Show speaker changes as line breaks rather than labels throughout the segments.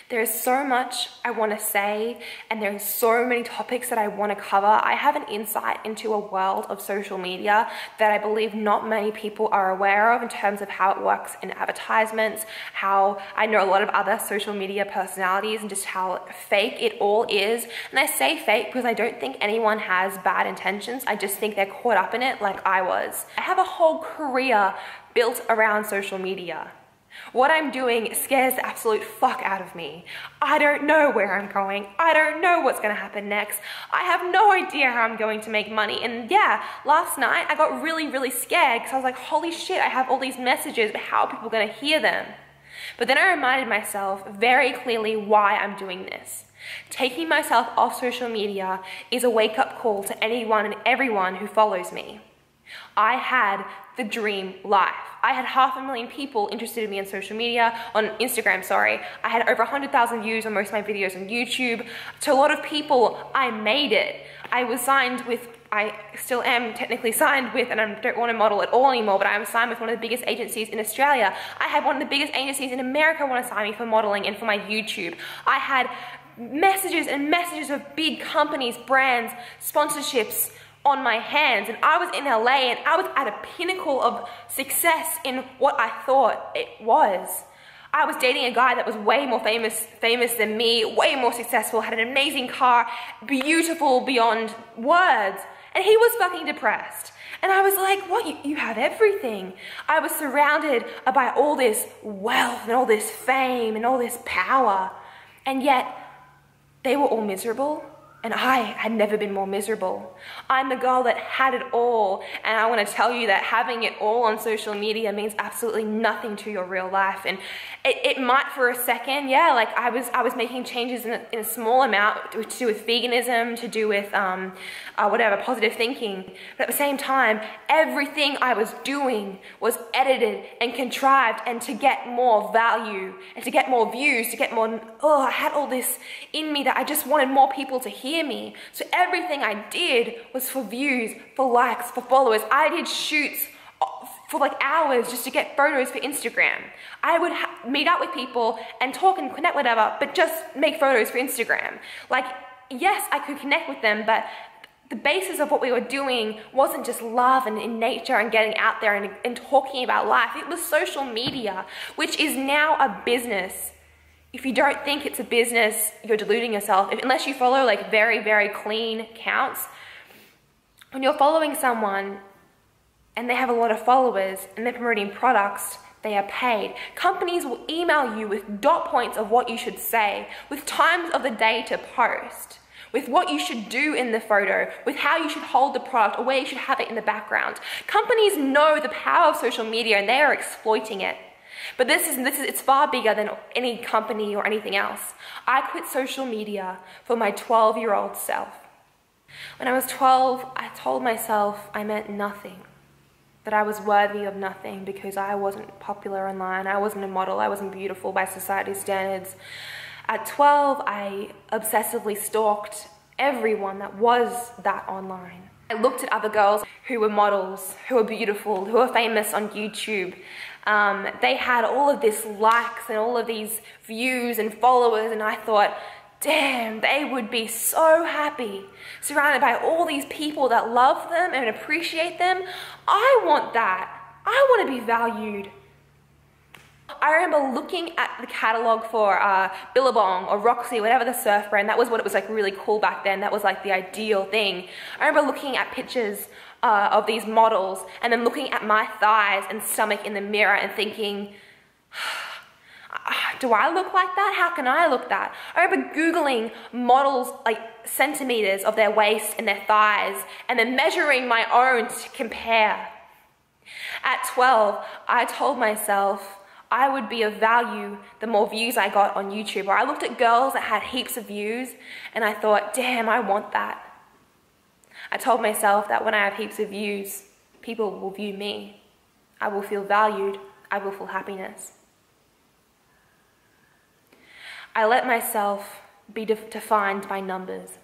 There's so much I want to say, and there's so many topics that I want to cover. I have an insight into a world of social media that I believe not many people are aware of in terms of how it works in advertisements, how I know a lot of other social media personalities and just how fake it all is. And I say fake because I don't think anyone has bad intentions. I just think they're caught up in it like I was. I have a whole career built around social media. What I'm doing scares the absolute fuck out of me. I don't know where I'm going. I don't know what's gonna happen next. I have no idea how I'm going to make money. And yeah, last night I got really, really scared because I was like, holy shit, I have all these messages, but how are people gonna hear them? But then I reminded myself very clearly why I'm doing this. Taking myself off social media is a wake-up call to anyone and everyone who follows me. I had the dream life. I had 500,000 people interested in me on social media, on Instagram, sorry. I had over 100,000 views on most of my videos on YouTube. To a lot of people, I made it. I was signed with, I still am technically signed with, and I don't want to model at all anymore, but I am signed with one of the biggest agencies in Australia. I had one of the biggest agencies in America want to sign me for modeling and for my YouTube. I had messages and messages of big companies, brands, sponsorships on my hands, and I was in LA and I was at a pinnacle of success in what I thought it was. I was dating a guy that was way more famous than me, way more successful, had an amazing car, beautiful beyond words, and he was fucking depressed. And I was like, what, you have everything. I was surrounded by all this wealth and all this fame and all this power, and yet they were all miserable. And I had never been more miserable. I'm the girl that had it all, and I want to tell you that having it all on social media means absolutely nothing to your real life. And it might for a second, yeah, like I was making changes in a small amount to do with veganism, to do with whatever, positive thinking. But at the same time, everything I was doing was edited and contrived and to get more value and to get more views, to get more, I had all this in me that I just wanted more people to hear me. So everything I did was for views, for likes, for followers. I did shoots for like hours just to get photos for Instagram. I would meet up with people and talk and connect, whatever, but just make photos for Instagram. Like, yes, I could connect with them, but the basis of what we were doing wasn't just love and in nature and getting out there and talking about life. It was social media, which is now a business. If you don't think it's a business, you're deluding yourself. Unless you follow like very, very clean accounts. When you're following someone and they have a lot of followers and they're promoting products, they are paid. Companies will email you with dot points of what you should say, with times of the day to post, with what you should do in the photo, with how you should hold the product or where you should have it in the background. Companies know the power of social media and they are exploiting it. But it's far bigger than any company or anything else. I quit social media for my 12-year-old self. When I was 12, I told myself I meant nothing, that I was worthy of nothing because I wasn't popular online, I wasn't a model, I wasn't beautiful by society's standards. At 12, I obsessively stalked everyone that was that online. I looked at other girls who were models, who were beautiful, who were famous on YouTube. They had all of this likes and all of these views and followers, and I thought, damn, they would be so happy surrounded by all these people that love them and appreciate them. I want that. I want to be valued. I remember looking at the catalog for Billabong or Roxy, whatever the surf brand. That was what it was like really cool back then. That was like the ideal thing. I remember looking at pictures of these models and then looking at my thighs and stomach in the mirror and thinking, do I look like that? How can I look that? I remember Googling models like centimeters of their waist and their thighs and then measuring my own to compare. At 12, I told myself I would be of value the more views I got on YouTube. Or I looked at girls that had heaps of views and I thought, damn, I want that. I told myself that when I have heaps of views, people will view me. I will feel valued. I will feel happiness. I let myself be defined by numbers.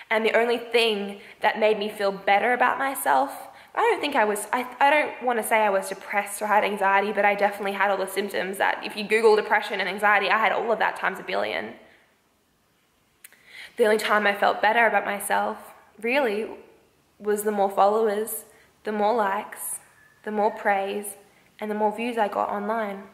And the only thing that made me feel better about myself I don't think I was, I don't want to say I was depressed or had anxiety, but I definitely had all the symptoms that if you Google depression and anxiety, I had all of that times a billion. The only time I felt better about myself, really, was the more followers, the more likes, the more praise, and the more views I got online.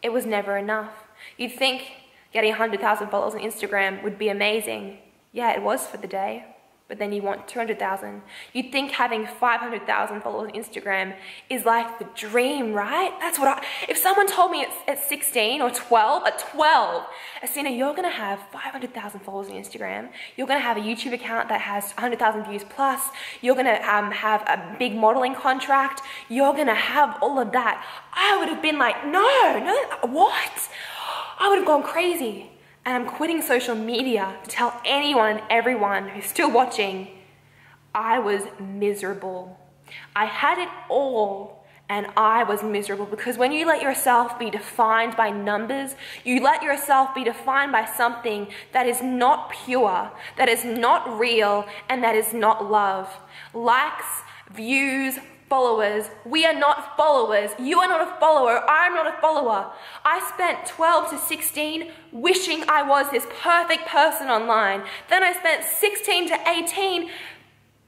It was never enough. You'd think getting 100,000 followers on Instagram would be amazing. Yeah, it was for the day, but then you want 200,000. You'd think having 500,000 followers on Instagram is like the dream, right? That's what if someone told me at 16 or 12, at 12, Essena, you're gonna have 500,000 followers on Instagram, you're gonna have a YouTube account that has 100,000 views plus, you're gonna have a big modeling contract, you're gonna have all of that, I would have been like, no, what? I would have gone crazy. And I'm quitting social media to tell anyone and everyone who's still watching, I was miserable. I had it all and I was miserable, because when you let yourself be defined by numbers, you let yourself be defined by something that is not pure, that is not real, and that is not love. Likes, views, followers. We are not followers. You are not a follower. I'm not a follower. I spent 12 to 16 wishing I was this perfect person online. Then I spent 16 to 18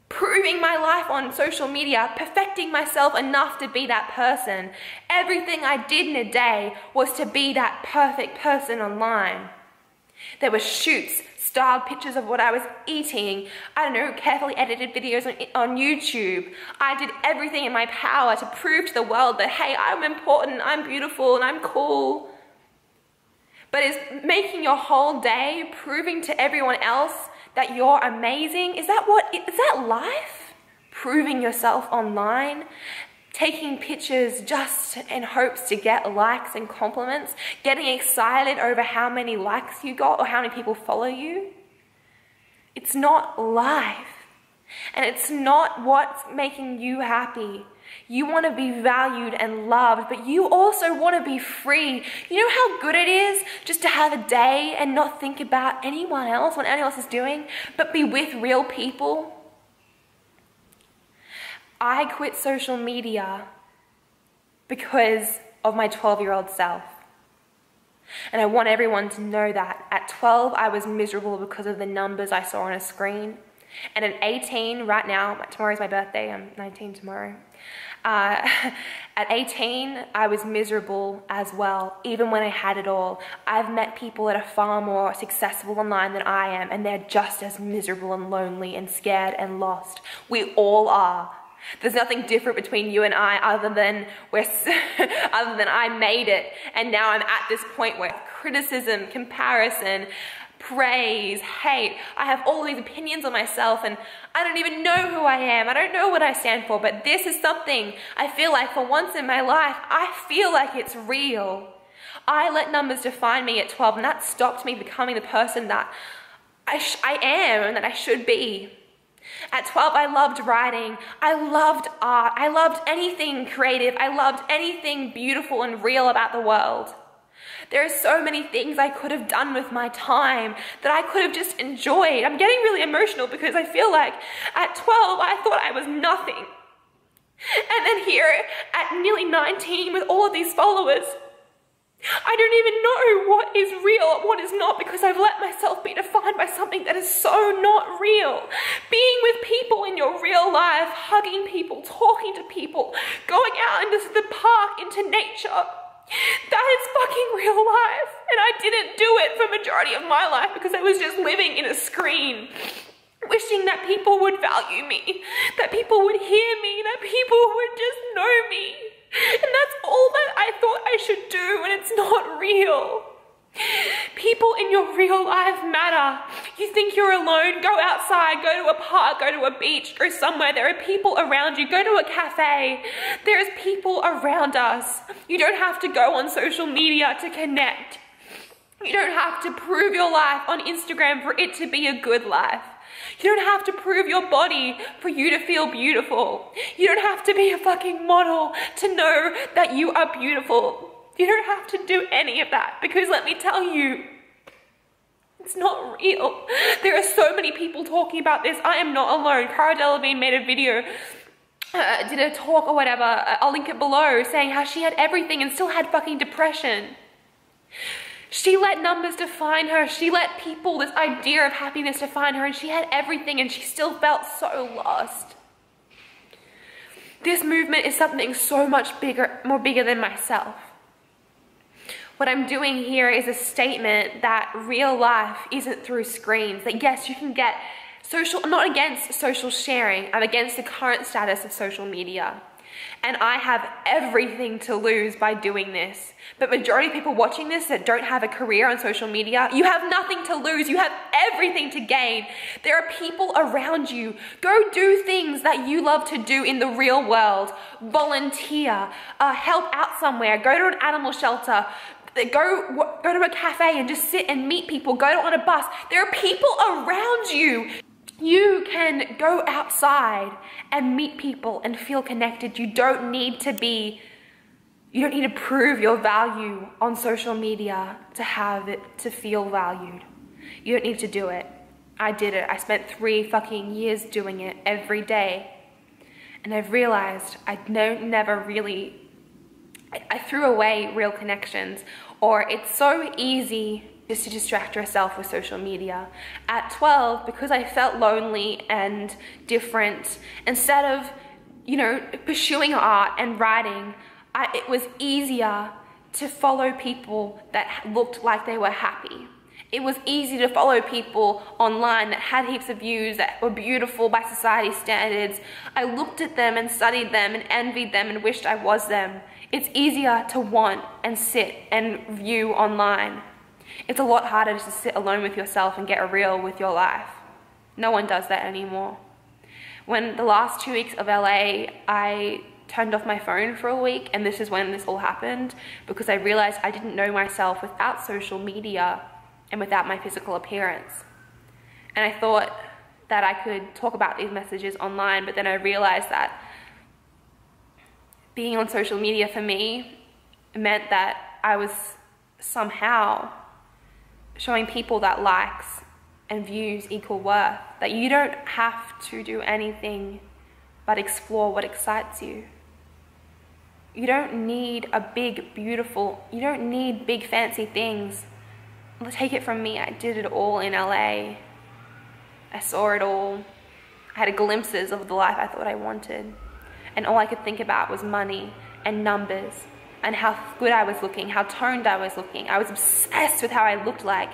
proving my life on social media, perfecting myself enough to be that person. Everything I did in a day was to be that perfect person online. There were shoots, styled pictures of what I was eating, I don't know, carefully edited videos on YouTube. I did everything in my power to prove to the world that, hey, I'm important, I'm beautiful, and I'm cool. But is making your whole day proving to everyone else that you're amazing, is that life? Proving yourself online? Taking pictures just in hopes to get likes and compliments, getting excited over how many likes you got or how many people follow you. It's not life. And it's not what's making you happy. You want to be valued and loved, but you also want to be free. You know how good it is just to have a day and not think about anyone else, what anyone else is doing, but be with real people? I quit social media because of my 12-year-old self. And I want everyone to know that. At 12, I was miserable because of the numbers I saw on a screen. And at 18, right now, tomorrow's my birthday, I'm 19 tomorrow. At 18, I was miserable as well, even when I had it all. I've met people that are far more successful online than I am, and they're just as miserable and lonely and scared and lost. We all are. There's nothing different between you and I other than I made it, and now I'm at this point where criticism, comparison, praise, hate, I have all these opinions on myself, and I don't even know who I am. I don't know what I stand for, but this is something I feel like for once in my life, I feel like it's real. I let numbers define me at 12, and that stopped me becoming the person that I am and that I should be. At 12, I loved writing, I loved art, I loved anything creative, I loved anything beautiful and real about the world. There are so many things I could have done with my time that I could have just enjoyed. I'm getting really emotional because I feel like at 12, I thought I was nothing. And then here at nearly 19 with all of these followers, I don't even know what is real and what is not, because I've let myself be defined by something that is so not real. Being with people in your real life, hugging people, talking to people, going out into the park, into nature, that is fucking real life. And I didn't do it for the majority of my life because I was just living in a screen, wishing that people would value me, that people would hear me, that people would just know me. And that's all that I thought I should do, and it's not real. People in your real life matter. You think you're alone? Go outside, go to a park, go to a beach, go somewhere. There are people around you. Go to a cafe. There's people around us. You don't have to go on social media to connect. You don't have to prove your life on Instagram for it to be a good life. You don't have to prove your body for you to feel beautiful. You don't have to be a fucking model to know that you are beautiful. You don't have to do any of that, because let me tell you, it's not real. There are so many people talking about this. I am not alone. Cara Delevingne made a video did a talk or whatever, I'll link it below, saying how she had everything and still had fucking depression. She let numbers define her. She let people, this idea of happiness define her, and she had everything and she still felt so lost. This movement is something so much bigger, more bigger than myself. What I'm doing here is a statement that real life isn't through screens. That yes, you can get social, I'm not against social sharing. I'm against the current status of social media. And I have everything to lose by doing this. But majority of people watching this that don't have a career on social media, you have nothing to lose. You have everything to gain. There are people around you. Go do things that you love to do in the real world. Volunteer, help out somewhere, go to an animal shelter, go to a cafe and just sit and meet people, go on a bus. There are people around you. You can go outside and meet people and feel connected. You don't need to prove your value on social media to feel valued. You don't need to do it. I did it. I spent 3 fucking years doing it every day. And I've realized I threw away real connections, or it's so easy just to distract yourself with social media. At 12, because I felt lonely and different, instead of, pursuing art and writing, it was easier to follow people that looked like they were happy. It was easy to follow people online that had heaps of views, that were beautiful by society standards. I looked at them and studied them and envied them and wished I was them. It's easier to want and sit and view online. It's a lot harder to sit alone with yourself and get real with your life. No one does that anymore. When the last 2 weeks of LA, I turned off my phone for a week, and this is when this all happened, because I realized I didn't know myself without social media and without my physical appearance. And I thought that I could talk about these messages online, but then I realized that being on social media for me meant that I was somehow showing people that likes and views equal worth, that you don't have to do anything but explore what excites you. You don't need you don't need big fancy things. Take it from me, I did it all in LA. I saw it all. I had glimpses of the life I thought I wanted. And all I could think about was money and numbers and how good I was looking, how toned I was looking. I was obsessed with how I looked like.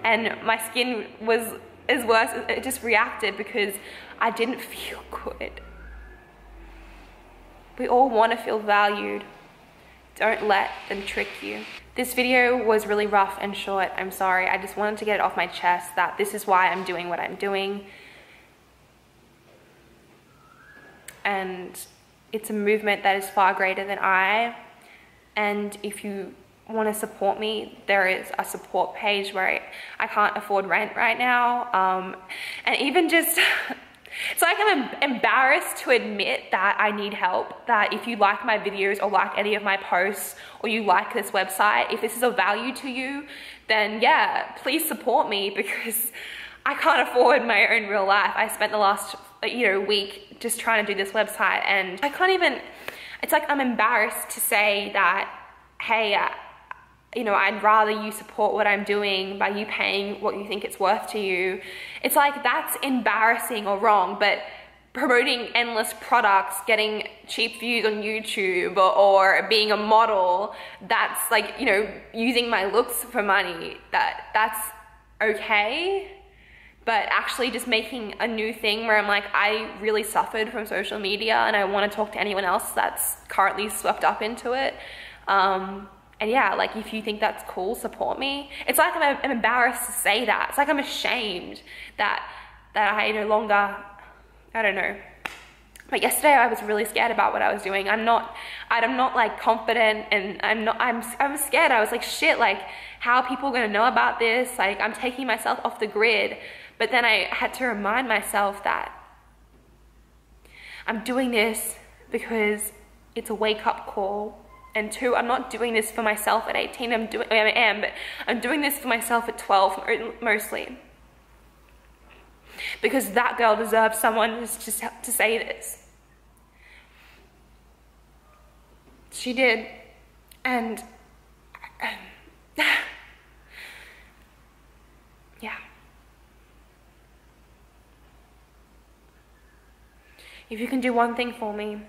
And my skin was worse, it just reacted because I didn't feel good. We all want to feel valued. Don't let them trick you. This video was really rough and short, I'm sorry. I just wanted to get it off my chest that this is why I'm doing what I'm doing. And it's a movement that is far greater than I. And if you want to support me, there is a support page where I can't afford rent right now. And even just, it's like I'm embarrassed to admit that I need help, that if you like my videos or like any of my posts, or you like this website, if this is of value to you, then yeah, please support me, because I can't afford my own real life. I spent the last week just trying to do this website, and I can't even, it's like I'm embarrassed to say that, hey, I'd rather you support what I'm doing by you paying what you think it's worth to you. It's like, that's embarrassing or wrong, but promoting endless products, getting cheap views on YouTube, or being a model, that's like, using my looks for money, that's okay. But actually just making a new thing where I'm like, I really suffered from social media and I want to talk to anyone else that's currently swept up into it. And yeah, like if you think that's cool, support me. It's like I'm embarrassed to say that. It's like I'm ashamed that I no longer, I don't know. But yesterday I was really scared about what I was doing. I'm not like confident, and I'm scared. I was like, shit, like how are people gonna know about this? Like I'm taking myself off the grid. But then I had to remind myself that I'm doing this because it's a wake-up call. And 2, I'm not doing this for myself at 18. But I'm doing this for myself at 12 mostly. Because that girl deserves someone to say this. She did. And yeah. If you can do one thing for me,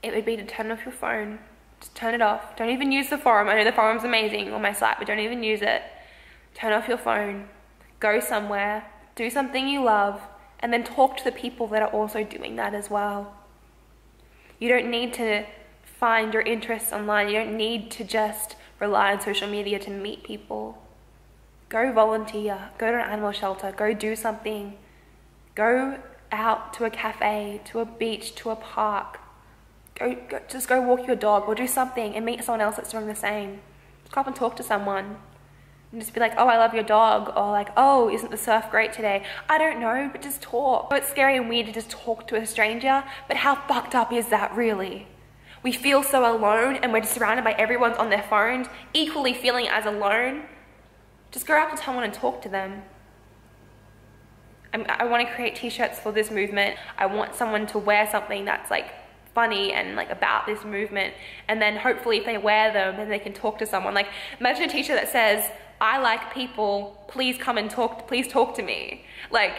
it would be to turn off your phone. Just turn it off. Don't even use the forum. I know the forum's amazing on my site, but don't even use it. Turn off your phone. Go somewhere. Do something you love. And then talk to the people that are also doing that as well. You don't need to find your interests online. You don't need to just rely on social media to meet people. Go volunteer. Go to an animal shelter. Go do something. Go out to a cafe, to a beach, to a park. Just go walk your dog or do something and meet someone else that's doing the same. Just go up and talk to someone. And just be like, oh, I love your dog. Or like, oh, isn't the surf great today? I don't know, but just talk. It's scary and weird to just talk to a stranger, but how fucked up is that really? We feel so alone and we're surrounded by everyone's on their phones, equally feeling as alone. Just go up to someone and talk to them. I want to create t-shirts for this movement. I want someone to wear something that's like funny and like about this movement, and then hopefully if they wear them then they can talk to someone. Like imagine a t-shirt that says, I like people, please come and talk, please talk to me. Like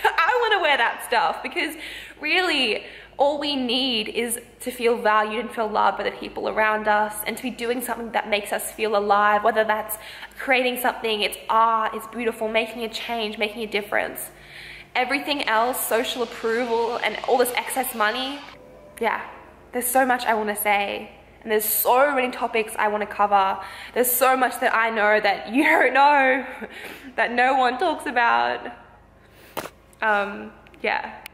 I want to wear that stuff, because really all we need is to feel valued and feel loved by the people around us, and to be doing something that makes us feel alive, whether that's creating something, it's art, it's beautiful, making a change, making a difference. Everything else, social approval and all this excess money, yeah, there's so much I want to say. And there's so many topics I want to cover. There's so much that I know that you don't know, that no one talks about. Yeah.